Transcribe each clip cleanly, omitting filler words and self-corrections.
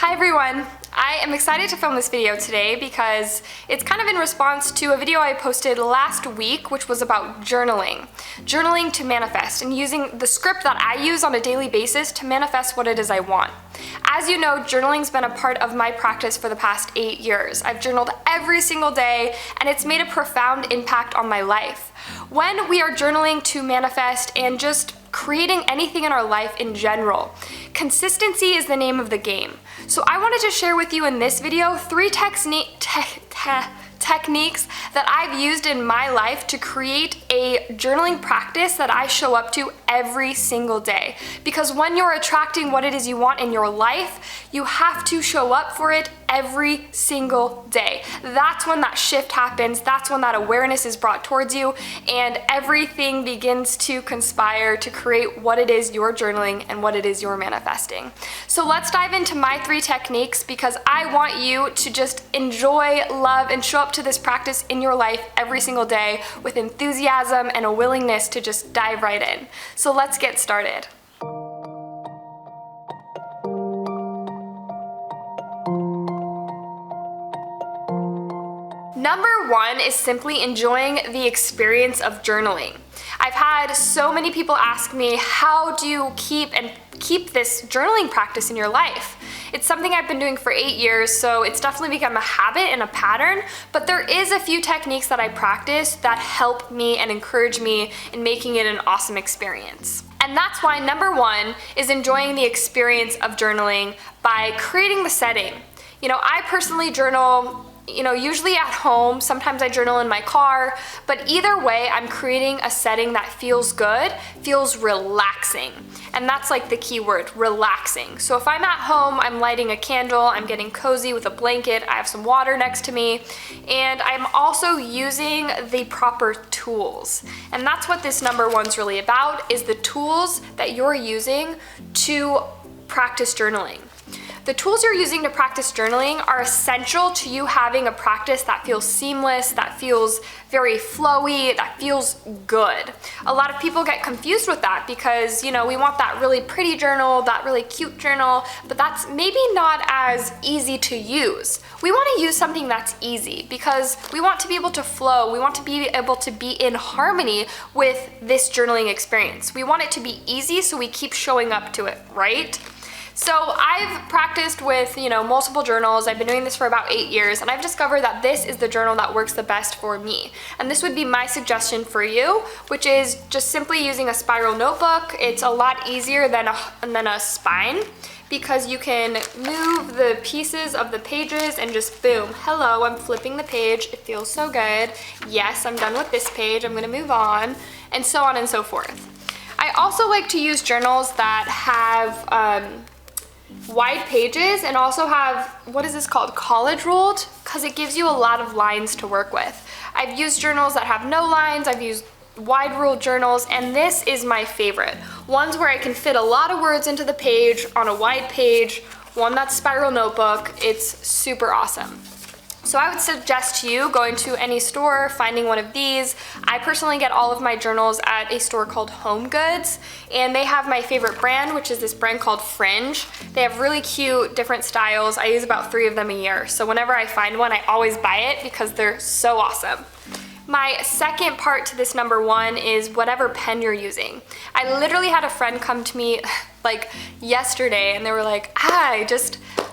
Hi everyone! I am excited to film this video today because it's kind of in response to a video I posted last week, which was about journaling. Journaling to manifest and using the script that I use on a daily basis to manifest what it is I want. As you know, journaling's been a part of my practice for the past 8 years. I've journaled every single day and it's made a profound impact on my life. When we are journaling to manifest and just creating anything in our life in general, consistency is the name of the game. So I wanted to share with you in this video 3 techniques that I've used in my life to create a journaling practice that I show up to every single day. Because when you're attracting what it is you want in your life, you have to show up for it every single day. That's when that shift happens, that's when that awareness is brought towards you, and everything begins to conspire to create what it is you're journaling and what it is you're manifesting. So let's dive into my 3 techniques because I want you to just enjoy, love, and show up to this practice in your life every single day with enthusiasm and a willingness to just dive right in. So let's get started. Number 1 is simply enjoying the experience of journaling. I've had so many people ask me, how do you keep this journaling practice in your life? It's something I've been doing for 8 years, so it's definitely become a habit and a pattern, but there is a few techniques that I practice that help me and encourage me in making it an awesome experience. And that's why number 1 is enjoying the experience of journaling by creating the setting. You know, I personally journal usually at home, sometimes I journal in my car, but either way, I'm creating a setting that feels good, feels relaxing. And that's like the key word, relaxing. So if I'm at home, I'm lighting a candle, I'm getting cozy with a blanket, I have some water next to me, and I'm also using the proper tools. And that's what this number 1's really about, is the tools that you're using to practice journaling. The tools you're using to practice journaling are essential to you having a practice that feels seamless, that feels very flowy, that feels good. A lot of people get confused with that because, we want that really pretty journal, that really cute journal, but that's maybe not as easy to use. We want to use something that's easy because we want to be able to flow, we want to be able to be in harmony with this journaling experience. We want it to be easy so we keep showing up to it, right? So I've practiced with, multiple journals. I've been doing this for about 8 years, and I've discovered that this is the journal that works the best for me. And this would be my suggestion for you, which is just simply using a spiral notebook. It's a lot easier than a spine because you can move the pieces of the pages and just boom, hello, I'm flipping the page. It feels so good. Yes, I'm done with this page. I'm gonna move on, and so on and so forth. I also like to use journals that have wide pages and also have, what is this called, college ruled, because it gives you a lot of lines to work with. I've used journals that have no lines, I've used wide ruled journals, and this is my favorite. Ones where I can fit a lot of words into the page on a wide page, one that's spiral notebook. It's super awesome. So I would suggest to you going to any store, finding one of these. I personally get all of my journals at a store called Home Goods, and they have my favorite brand, which is this brand called Fringe. They have really cute, different styles. I use about 3 of them a year, so whenever I find one, I always buy it because they're so awesome. My second part to this number 1 is whatever pen you're using. I literally had a friend come to me like yesterday, and they were like,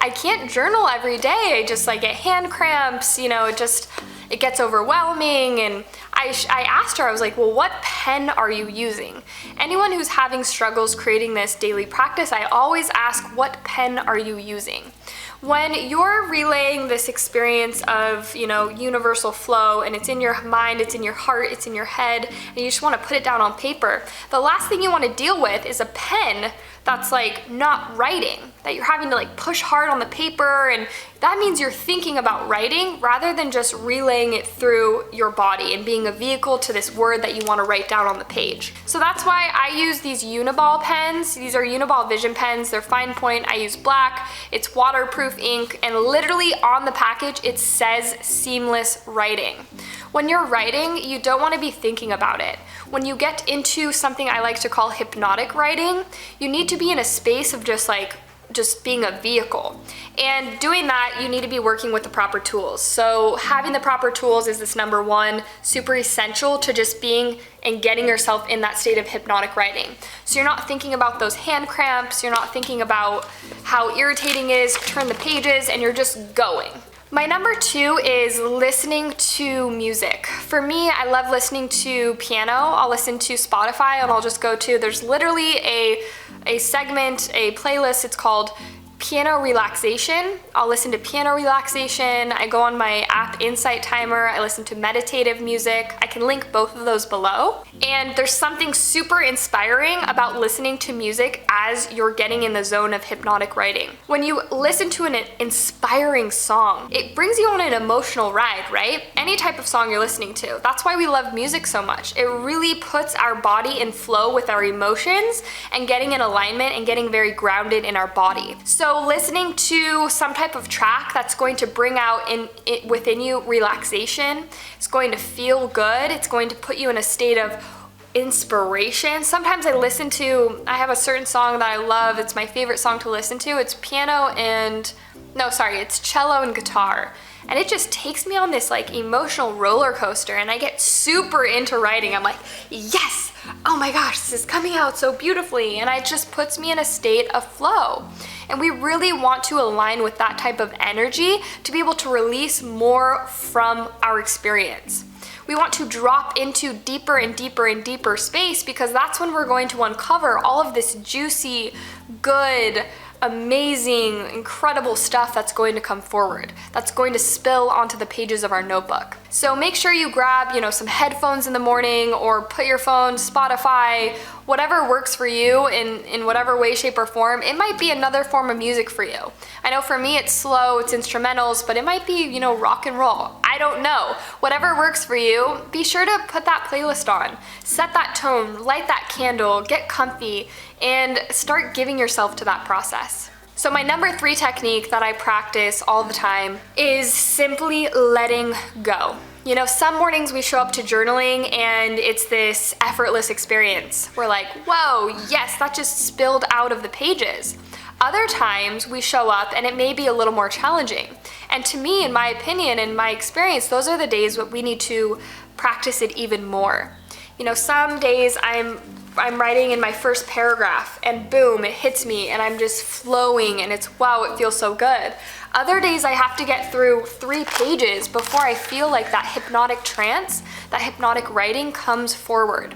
I can't journal every day. I just get hand cramps, it gets overwhelming. And I asked her, I was like, well, what pen are you using? Anyone who's having struggles creating this daily practice, I always ask, what pen are you using? When you're relaying this experience of, universal flow, and it's in your mind, it's in your heart, it's in your head, and you just want to put it down on paper, the last thing you want to deal with is a pen that's not writing, that you're having to push hard on the paper, and that means you're thinking about writing rather than just relaying it through your body and being a vehicle to this word that you want to write down on the page. So that's why I use these Uniball pens. These are Uniball Vision pens. They're fine point. I use black. It's waterproof ink, and literally on the package it says seamless writing. When you're writing, you don't want to be thinking about it. When you get into something I like to call hypnotic writing, you need to be in a space of just just being a vehicle. And doing that, you need to be working with the proper tools. So having the proper tools is this number one, super essential to just being and getting yourself in that state of hypnotic writing. So you're not thinking about those hand cramps, you're not thinking about how irritating it is to turn the pages, and you're just going. My number two is listening to music. For me, I love listening to piano. I'll listen to Spotify and I'll just go to, there's literally a segment, a playlist, it's called Piano Relaxation. I'll listen to piano relaxation. I go on my app Insight Timer. I listen to meditative music. I can link both of those below. And there's something super inspiring about listening to music as you're getting in the zone of hypnotic writing. When you listen to an inspiring song, it brings you on an emotional ride, right? Any type of song you're listening to. That's why we love music so much. It really puts our body in flow with our emotions and getting in alignment and getting very grounded in our body. So listening to some type of track that's going to bring out within you relaxation, it's going to feel good, it's going to put you in a state of inspiration. Sometimes I have a certain song that I love, it's my favorite song to listen to, it's it's cello and guitar. And it just takes me on this like emotional roller coaster and I get super into writing. I'm like, yes, oh my gosh, this is coming out so beautifully. And it just puts me in a state of flow. And we really want to align with that type of energy to be able to release more from our experience. We want to drop into deeper and deeper and deeper space because that's when we're going to uncover all of this juicy, good, amazing, incredible stuff that's going to come forward, that's going to spill onto the pages of our notebook. So make sure you grab, some headphones in the morning or put your phone, Spotify, whatever works for you in whatever way, shape, or form. It might be another form of music for you. I know for me it's slow, it's instrumentals, but it might be, rock and roll. I don't know. Whatever works for you, be sure to put that playlist on. Set that tone, light that candle, get comfy, and start giving yourself to that process. So my number three technique that I practice all the time is simply letting go. Some mornings we show up to journaling and it's this effortless experience. We're like, whoa, yes, that just spilled out of the pages. Other times we show up and it may be a little more challenging. And to me, in my opinion, in my experience, those are the days that we need to practice it even more. Some days I'm writing in my first paragraph and boom, it hits me and I'm just flowing and it's wow, it feels so good. Other days I have to get through 3 pages before I feel like that hypnotic trance, that hypnotic writing comes forward.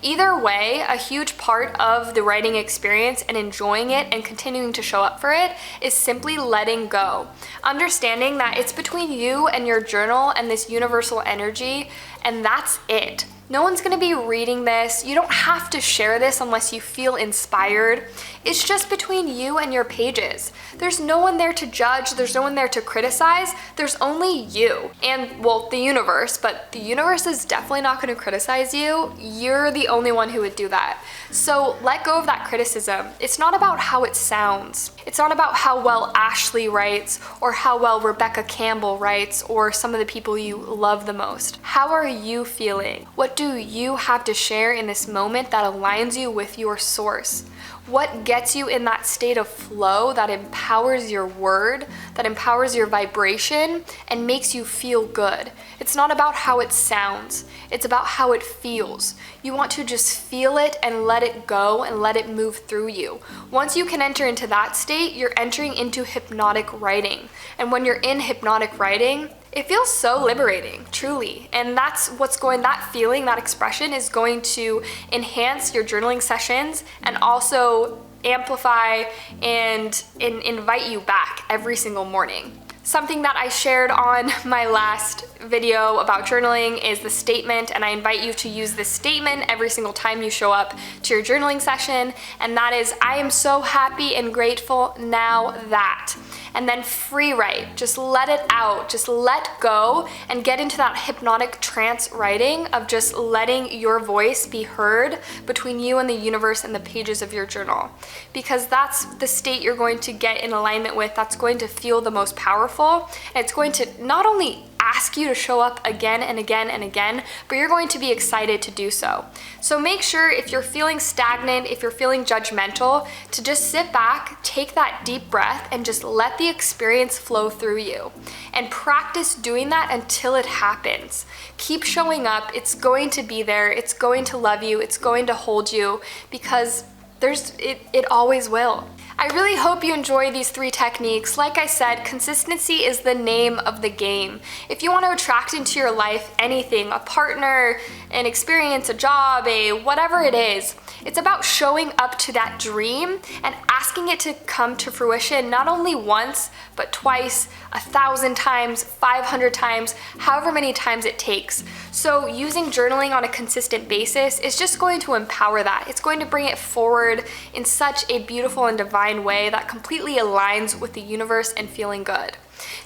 Either way, a huge part of the writing experience and enjoying it and continuing to show up for it is simply letting go. Understanding that it's between you and your journal and this universal energy, and that's it. No one's gonna be reading this. You don't have to share this unless you feel inspired. It's just between you and your pages. There's no one there to judge, there's no one there to criticize, there's only you. And, well, the universe, but the universe is definitely not gonna criticize you. You're the only one who would do that. So let go of that criticism. It's not about how it sounds. It's not about how well Ashley writes or how well Rebecca Campbell writes or some of the people you love the most. How are you feeling? What do you have to share in this moment that aligns you with your source? What gets you in that state of flow that empowers your word, that empowers your vibration, and makes you feel good? It's not about how it sounds, it's about how it feels. You want to just feel it and let it go and let it move through you. Once you can enter into that state, you're entering into hypnotic writing. And when you're in hypnotic writing, it feels so liberating, truly. And that's that feeling, that expression is going to enhance your journaling sessions and also amplify and invite you back every single morning. Something that I shared on my last video about journaling is the statement, and I invite you to use this statement every single time you show up to your journaling session, and that is, I am so happy and grateful now that. And then free write, just let it out, just let go and get into that hypnotic trance writing of just letting your voice be heard between you and the universe and the pages of your journal. Because that's the state you're going to get in alignment with, that's going to feel the most powerful, and it's going to not only ask you to show up again and again and again, but you're going to be excited to do so. So make sure if you're feeling stagnant, if you're feeling judgmental, to just sit back, take that deep breath, and just let the experience flow through you. And practice doing that until it happens. Keep showing up, it's going to be there, it's going to love you, it's going to hold you, because it always will. I really hope you enjoy these 3 techniques. Like I said, consistency is the name of the game. If you want to attract into your life anything, a partner, an experience, a job, whatever it is, it's about showing up to that dream and asking it to come to fruition not only once, but twice, 1,000 times, 500 times, however many times it takes. So using journaling on a consistent basis is just going to empower that. It's going to bring it forward in such a beautiful and divine way that completely aligns with the universe and feeling good.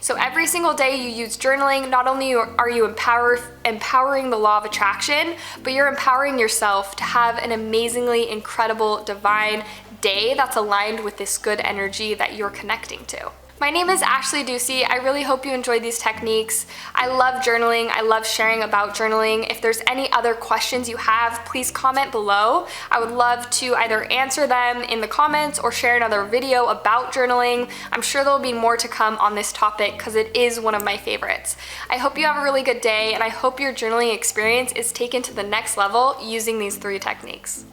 So every single day you use journaling, not only are you empowering the law of attraction, but you're empowering yourself to have an amazingly incredible, divine day that's aligned with this good energy that you're connecting to. My name is Ashley Ducey. I really hope you enjoyed these techniques. I love journaling. I love sharing about journaling. If there's any other questions you have, please comment below. I would love to either answer them in the comments or share another video about journaling. I'm sure there'll be more to come on this topic because it is one of my favorites. I hope you have a really good day, and I hope your journaling experience is taken to the next level using these 3 techniques.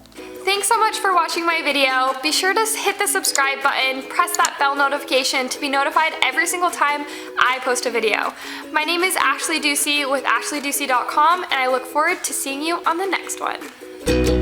Thanks so much for watching my video. Be sure to hit the subscribe button, press that bell notification to be notified every single time I post a video. My name is Ashley Ducey with ashleyducey.com, and I look forward to seeing you on the next one.